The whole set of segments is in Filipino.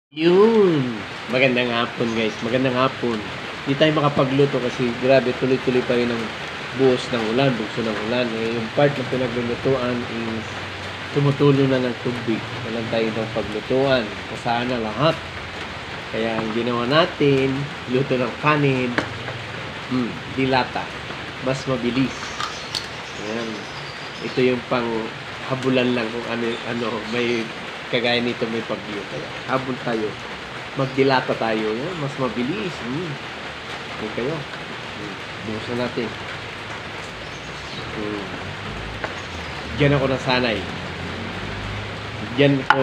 Yun. Magandang hapon guys. Magandang hapon. Hindi tayo makapagluto kasi grabe tuloy-tuloy pa rin ang buhos ng ulan, bugso ng ulan. Yung part na pinaglulutuan is tumutulo na ng tubig. Walang tayo ng paglutuan. Kasana lahat. Kaya ang ginawa natin, luto ng kanin, dilata. Mas mabilis. Ayan. Ito yung pang habulan lang kung ano may kagaya nito may pagyo. Kaya habol tayo. Magdilata tayo. Yan, mas mabilis. Okay kayo. Buhusan natin. Diyan ako nasanay. Diyan ko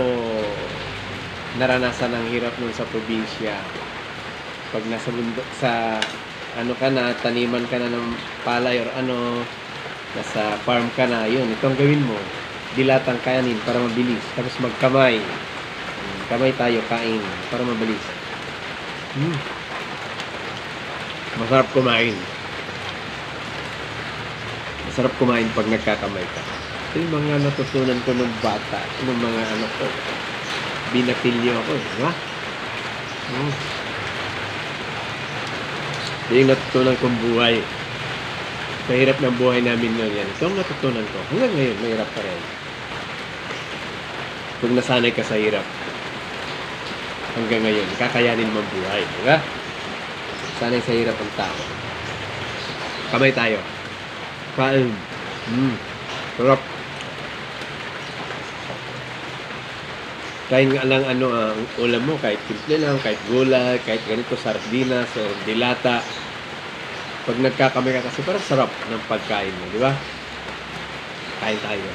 naranasan ang hirap nun sa probinsya. Pag nasa bundok, sa ano ka na, taniman ka na ng palay or ano, nasa farm ka na, yun, itong gawin mo. Dilatang kanin para mabilis. Tapos magkamay. Kamay tayo, kain para mabilis. Masarap kumain. Masarap kumain pag nagkakamay ka. Ito yung mga natutunan ko ng bata. Ng mga ano ko. Binatilyo ako. Diba? Ito yung natutunan kong buhay. Sa hirap ng buhay namin noon yan. Ito ang natutunan ko. Hanggang ngayon, mahirap pa rin. Kung nasanay ka sa hirap, hanggang ngayon, kakayanin mo ang buhay. Diba? Sanay sa hirap ang tao. Kamay tayo. Kain. Sarap. Kain nga lang ang ulam mo, kahit simple lang, kahit gulay, kahit ganito, sardinas, o dilata. Pag nagkakamay ka kasi parang sarap ng pagkain mo, di ba? Kain tayo.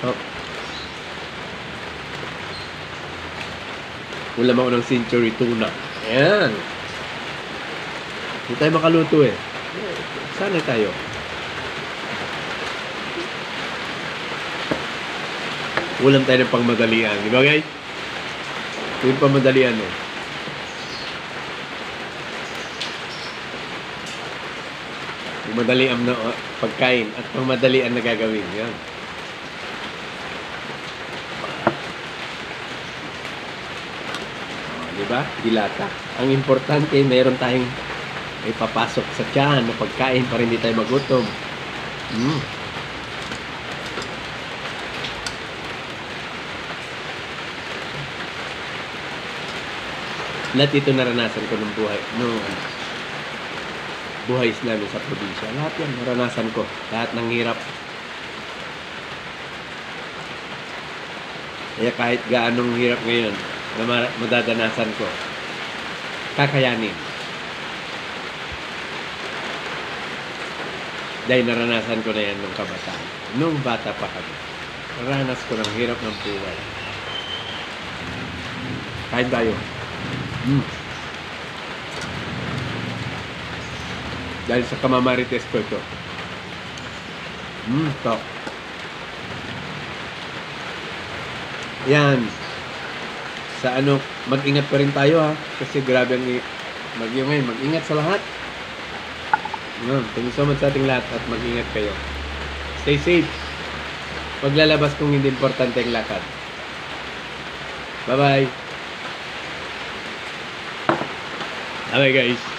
Oh. Ulam ako ng century tuna. Ayan. Hindi tayo makaluto eh. Sana tayo. Ulam tayo ng pangmadalian. Di ba guys? Ito yung pangmadalian eh. Madali ang pagkain at pangmadali ang nagagawin. Yan. Diba? Dilata. Ang importante, mayroon tayong may papasok sa tiyan na pagkain para hindi tayo magutom. Lahat ito naranasan ko ng buhay. Buhay namin sa probinsya. Lahat yan, naranasan ko. Lahat ng hirap. Kaya kahit gaanong hirap ngayon, na madadanasan ko, kakayanin. Dahil naranasan ko na yan nung kabataan. Nung bata pa kami. Naranas ko ng hirap ng buhay. Kain tayo. Dahil sa kamamarites ko ito. Ito. Yan. Sa mag-ingat pa rin tayo ha. Kasi grabe ang bagyo ngayon. Mag-ingat sa lahat. Thank you so much sa ating lahat at mag-ingat kayo. Stay safe. Paglalabas kung hindi importante ang lakad. Bye-bye. Bye guys.